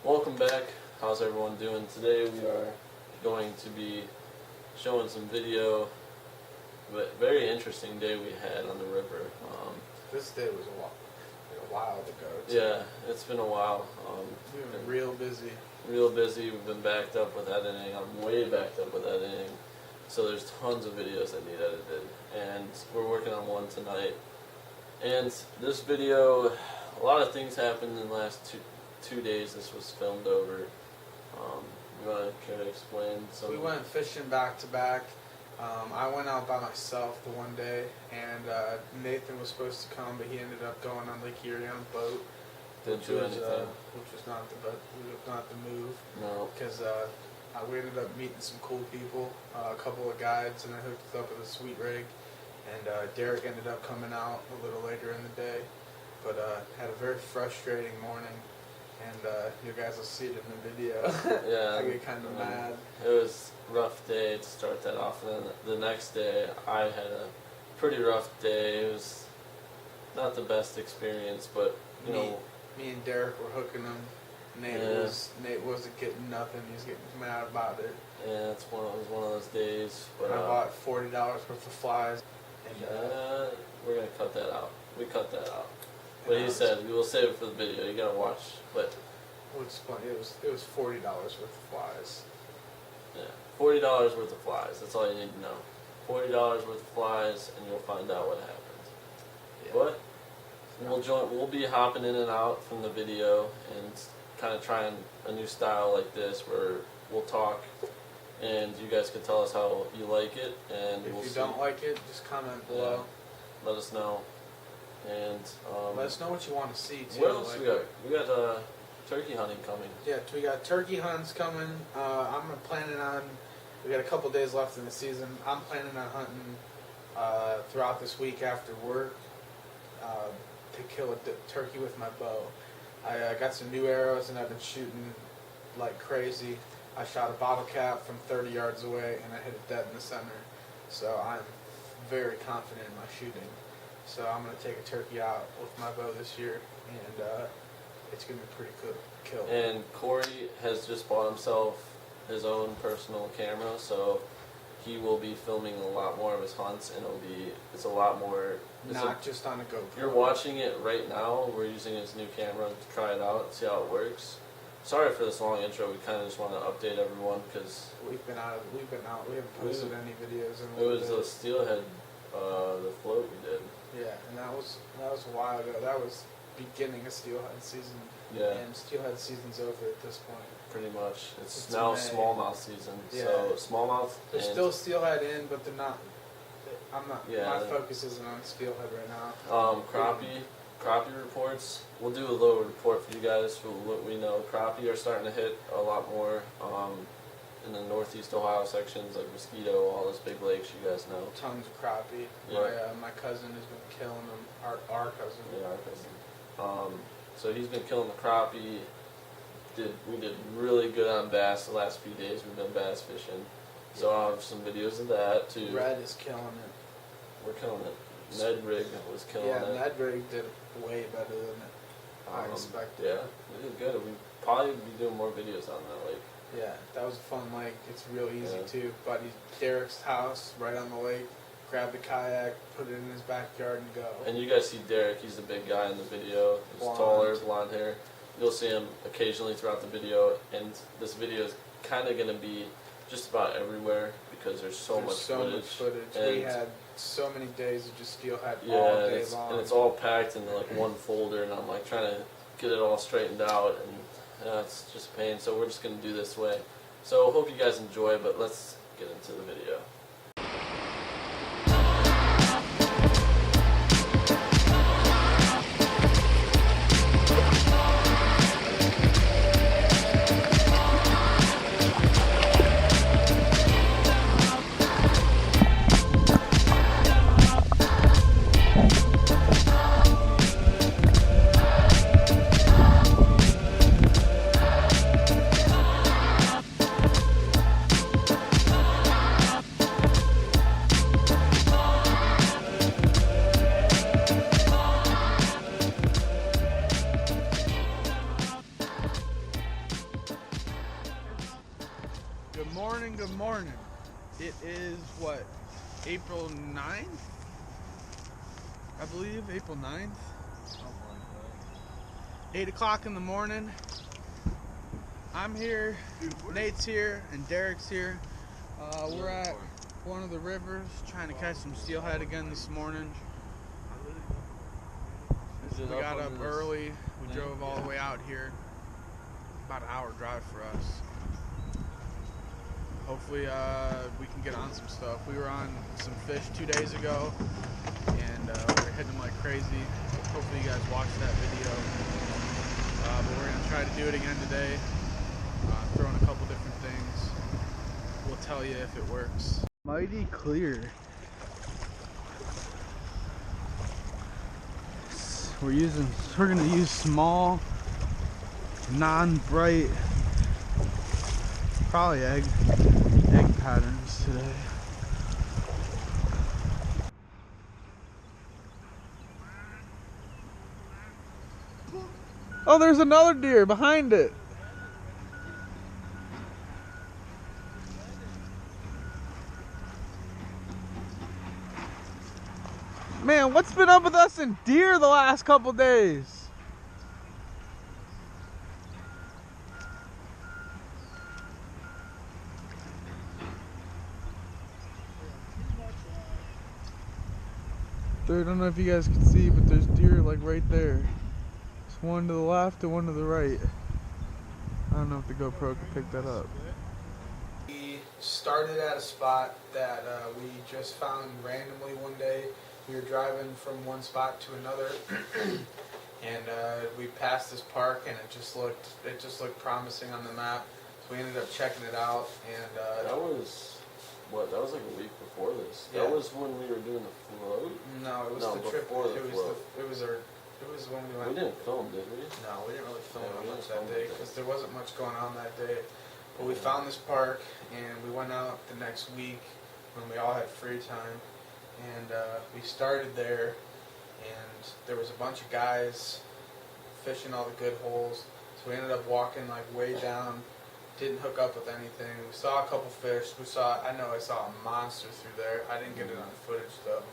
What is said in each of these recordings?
Welcome back. How's everyone doing? Today we are going to be showing some video. But very interesting day we had on the river. This day was a while ago. Yeah, it's been a while. We've been real busy. Real busy. We've been backed up with editing. I'm way backed up with editing. So there's tons of videos that need edited, and we're working on one tonight. And this video, a lot of things happened in the last two days this was filmed over. You want to kind of explain some? We went fishing back to back. I went out by myself the one day, and Nathan was supposed to come, but he ended up going on Lake Erie on a boat. Didn't do anything. Which was not the move. No. Because we ended up meeting some cool people, a couple of guides, and I hooked us up with a sweet rig. And Derek ended up coming out a little later in the day, but had a very frustrating morning. And you guys will see it in the video. Yeah. I get kind of mad. It was a rough day to start that off, and then the next day I had a pretty rough day. It was not the best experience, but you know. Me and Derek were hooking them. Nate wasn't getting nothing. He was getting mad about it. Yeah, it was one of those days. But I bought $40 worth of flies. And, we're gonna cut that out. We cut that out. But he said we will save it for the video. You gotta watch. But it was $40 worth of flies. Yeah, $40 worth of flies. That's all you need to know. $40 worth of flies, and you'll find out what happened. Yeah. But we'll be hopping in and out from the video and kind of trying a new style like this where we'll talk, and you guys can tell us how you like it, and if you don't like it, just comment below. Yeah, let us know. And let us know what you want to see too. What else we got? We got turkey hunting coming. Yeah, we got turkey hunts coming. I'm planning on. We got a couple days left in the season. I'm planning on hunting throughout this week after work to kill a turkey with my bow. I got some new arrows and I've been shooting like crazy. I shot a bottle cap from 30 yards away and I hit it dead in the center. So I'm very confident in my shooting. So I'm going to take a turkey out with my bow this year, and it's going to be pretty good kill. And Corey has just bought himself his own personal camera, so he will be filming a lot more of his hunts, and it's a lot more... Not just on a GoPro. You're watching it right now. We're using his new camera to try it out, see how it works. Sorry for this long intro. We kind of just want to update everyone because we've been out. We haven't posted any videos in a It little was bit. the steelhead, the float we did. Yeah, and that was a while ago. That was beginning of steelhead season. Yeah. And steelhead season's over at this point. Pretty much. It's now May. smallmouth season. Yeah. So smallmouth. There's still steelhead in, but they're not. Yeah, my focus isn't on steelhead right now. Crappie reports. We'll do a little report for you guys for what we know. Crappie are starting to hit a lot more in the northeast Ohio sections, like Mosquito, all those big lakes you guys know. Tons of crappie. Yeah. My cousin has been killing them. Our cousin. Yeah, our cousin. So he's been killing the crappie. We did really good on bass the last few days. We've been bass fishing. So I'll have some videos of that too. Red is killing it. We're killing it. Ned Rig was killing it. Yeah, Ned Rig did way better than I expected. Yeah, we did good. We'd probably be doing more videos on that lake. Yeah, that was a fun lake. It's real easy too. Buddy Derek's house, right on the lake. Grab the kayak, put it in his backyard, and go. And you guys see Derek. He's the big guy in the video. He's Blonde. taller, blonde hair. You'll see him occasionally throughout the video. And this video is kind of going to be just about everywhere because there's so much footage. We had so many days of just steelhead all day long. And it's all packed in like one folder, and I'm like trying to get it all straightened out, and it's just a pain. So we're just going to do this way. So hope you guys enjoy, but let's get into the video. Good morning, good morning. It is what, April 9th? I believe, April 9th. Something like 8 o'clock in the morning. I'm here, Nate's here, and Derek's here. We're at one of the rivers trying to catch some steelhead again this morning. We got up early. We drove all the way out here. About an hour drive for us. Hopefully we can get on some stuff. We were on some fish 2 days ago, and we're hitting them like crazy. Hopefully you guys watched that video. But we're gonna try to do it again today. Throw in a couple different things. We'll tell you if it works. Mighty clear. We're gonna use small, non-bright, probably egg patterns today. Oh, there's another deer behind it. Man, what's been up with us and deer the last couple days? I don't know if you guys can see, but there's deer like right there. There's one to the left and one to the right. I don't know if the GoPro can pick that up. We started at a spot that we just found randomly one day. We were driving from one spot to another, and we passed this park, and it just looked promising on the map. So we ended up checking it out, and that was what? That was like a week before this. Yeah. That was when we were doing the float. No, it was the trip. It was when we went. We didn't film, did we? No, we didn't really film much that day because there wasn't much going on that day. But we found this park, and we went out the next week when we all had free time, and we started there, and there was a bunch of guys fishing all the good holes. So we ended up walking like way down, didn't hook up with anything. We saw a couple fish. I know I saw a monster through there. I didn't get it on footage though.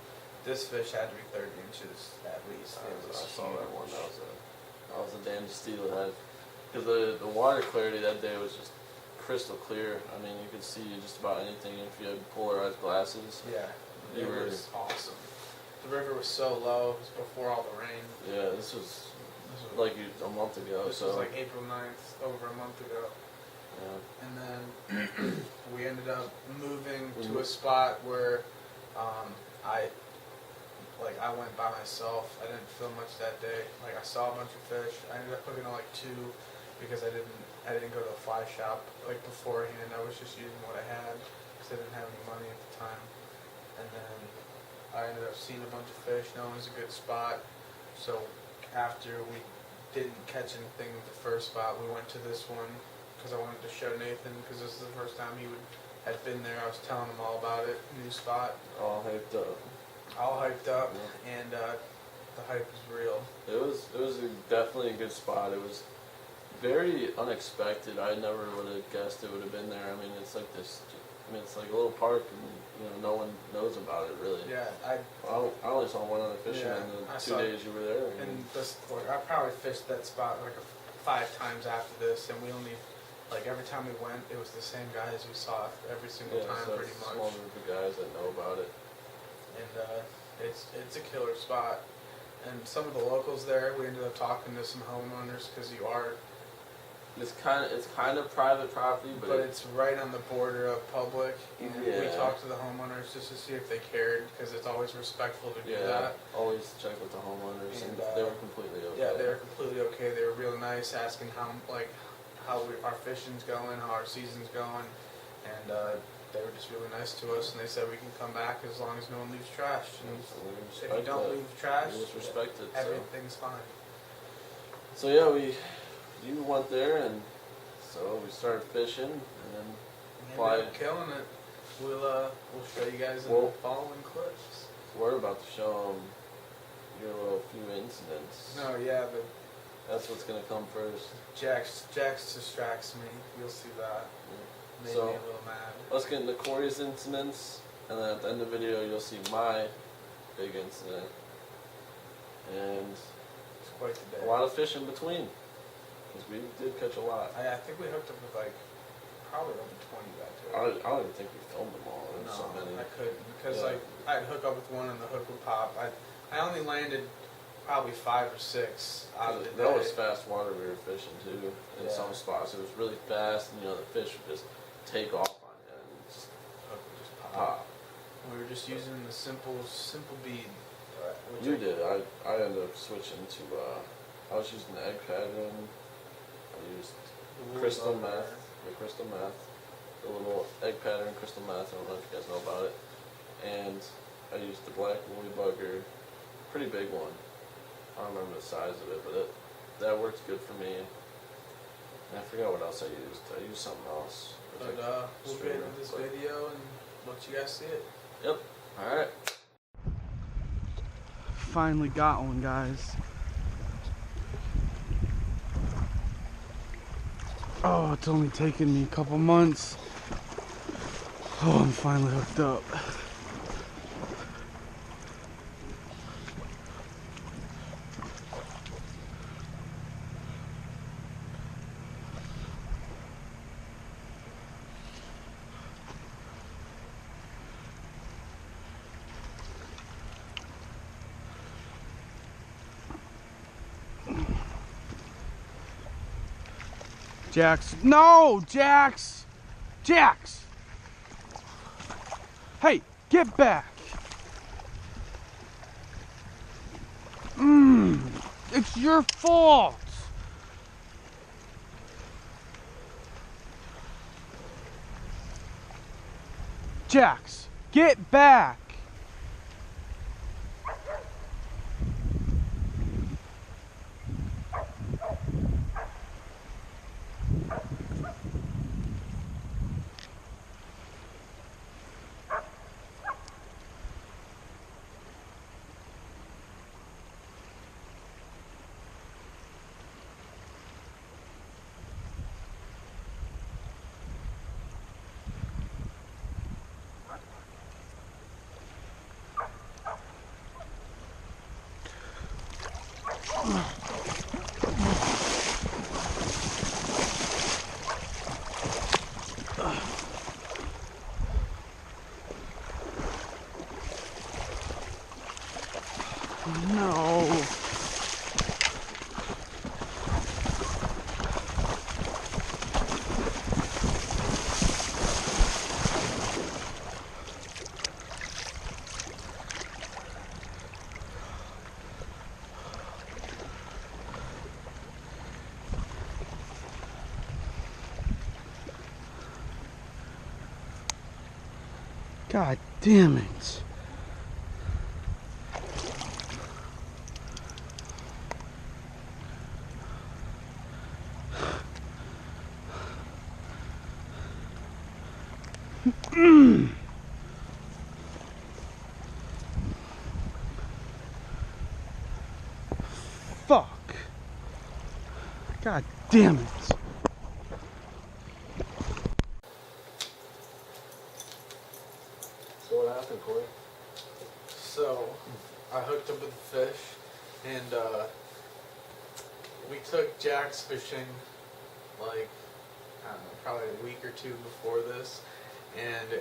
This fish had to be 30 inches at least. I saw that one. That was a damn steelhead. Because the water clarity that day was just crystal clear. I mean, you could see just about anything if you had polarized glasses. Yeah, it was awesome. The river was so low. It was before all the rain. Yeah, this was like a month ago. This was like April 9th, over a month ago. Yeah. And then we ended up moving to a spot where I went by myself. I didn't film much that day. Like I saw a bunch of fish. I ended up hooking on like 2 because I didn't go to a fly shop like beforehand. I was just using what I had because I didn't have any money at the time. And then I ended up seeing a bunch of fish. No one was a good spot. So after we didn't catch anything at the first spot, we went to this one because I wanted to show Nathan because this is the first time he had been there. I was telling him all about it. New spot. All hyped up. Yeah. And the hype was real. It was definitely a good spot. It was very unexpected. I never would have guessed it would have been there. I mean, it's like this. I mean, it's like a little park, and no one knows about it really. Yeah, I only saw one other fishing in the 2 days you were there. And I probably fished that spot like 5 times after this, and we only every time we went, it was the same guys we saw every single time, so pretty much. Small group of guys that know about it. And it's a killer spot. And some of the locals there, we ended up talking to some homeowners because it's kind of private property, but it's right on the border of public. And we talked to the homeowners just to see if they cared because it's always respectful to do that. Always check with the homeowners, and they were completely okay. Yeah, they were completely okay. They were real nice, asking how our fishing's going, how our season's going, and they were just really nice to us. And they said we can come back as long as no one leaves trash. And if you don't leave trash, just respect it. Everything's fine. So yeah, you went there, and so we started fishing, and then ended up killing it. We'll show you guys in the following clips. We're about to show them your little few incidents. No, yeah, but that's what's gonna come first. Jax distracts me. You'll see that. Yeah. Made me a little mad. Let's get into Corey's incidents, and then at the end of the video, you'll see my big incident. And It's quite the day. a lot of fish in between, because we did catch a lot. I think we hooked up with like probably over 20 back I there. don't even think we filmed them all. There's so many. I couldn't because Yeah. like I'd hook up with one and the hook would pop. I only landed probably 5 or 6 out of the day. That was fast water we were fishing too. In Yeah. some spots, it was really fast, and the fish would just take off on you and just Hook would just pop. pop. We were just using the simple bead. which You I- did. I ended up switching to. I was using the egg pattern. I used the woolly crystal bugger. meth. The crystal meth. The little egg pattern crystal meth. I don't know if you guys know about it. And I used the black woolly bugger. Pretty big one. I don't remember the size of it, but that worked good for me. And I forgot what else I used. I used something else. It was But like we'll get streamer, into this but- video and let you guys see it. Yep. All right. Finally got one, guys. Oh, it's only taken me a couple months. Oh, I'm finally hooked up. Jax. No, Jax! Jax! Hey, get back! It's your fault! Jax, get back! No. God damn it. Fuck. God damn it. So what happened, Corey? So, I hooked up with the fish, and we took Jax fishing, like, I don't know, probably a week or two before this, and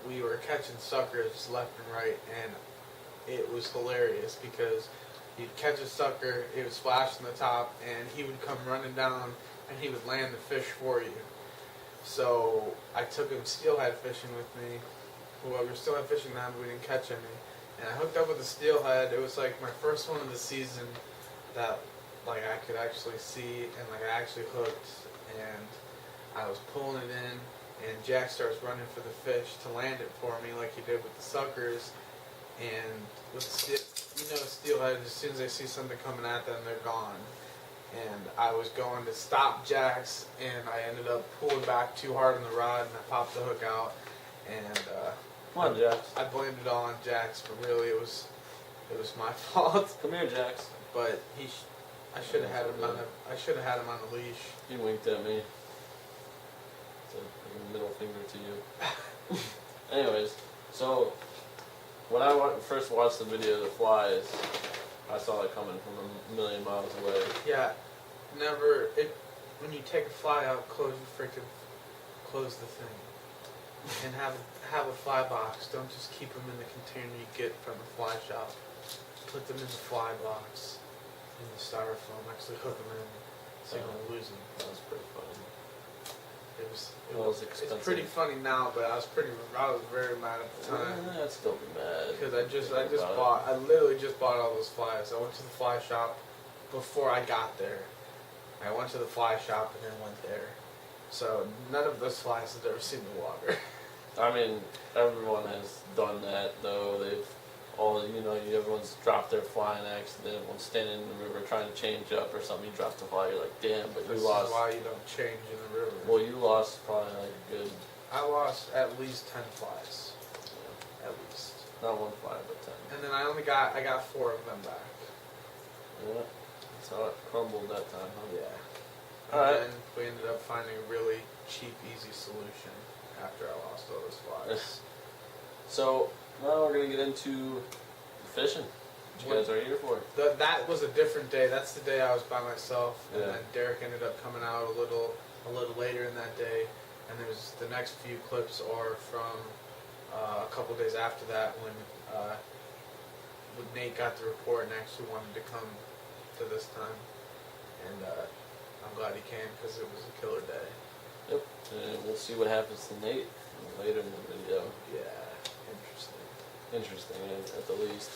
we were catching suckers left and right, and it was hilarious because you'd catch a sucker, it would splash on the top, and he would come running down, and he would land the fish for you. So, I took him steelhead fishing with me. Well, we were steelhead fishing now, but we didn't catch any. And I hooked up with a steelhead. It was like my first one of the season that like I could actually see and like I actually hooked, and I was pulling it in, and Jack starts running for the fish to land it for me like he did with the suckers. And with the steelhead, as soon as they see something coming at them, they're gone. And I was going to stop Jax, and I ended up pulling back too hard on the rod, and I popped the hook out. And Come on, Jax. I blamed it all on Jax, but really it was my fault. Come here, Jax. But I should have had him on a leash. He winked at me. It's a middle finger to you. Anyways, so when I first watched the video of the flies, I saw it coming from a million miles away. Yeah, never. When you take a fly out, close the thing, and have a fly box. Don't just keep them in the container you get from the fly shop. Put them in the fly box, in the styrofoam. Actually, hook them in, so you don't lose them. That was pretty funny. It was expensive. It's pretty funny now, but I was very mad at the time. I'd still be mad. Because I literally just bought all those flies. I went to the fly shop before I got there. I went to the fly shop and then went there. So none of those flies have ever seen the water. I mean, everyone has done that though. Everyone's dropped their fly in accident. One's standing in the river trying to change up or something. You drop the fly, you're like, damn, but you lost. This is why you don't change in the river. Well, you lost probably like a good. I lost at least 10 flies. Yeah. At least. Not one fly, but 10. And then I got 4 of them back. Yeah. That's how it crumbled that time, huh? Yeah. All right. And then we ended up finding a really cheap, easy solution after I lost all those flies. So now we're gonna get into fishing. What you guys are here for? That was a different day. That's the day I was by myself, and Yeah. then Derek ended up coming out a little later in that day. And there's the next few clips are from a couple days after that when Nate got the report and actually wanted to come to this time, and I'm glad he came because it was a killer day. Yep. And we'll see what happens to Nate later in the video. Yeah, interesting. Interesting, at the least.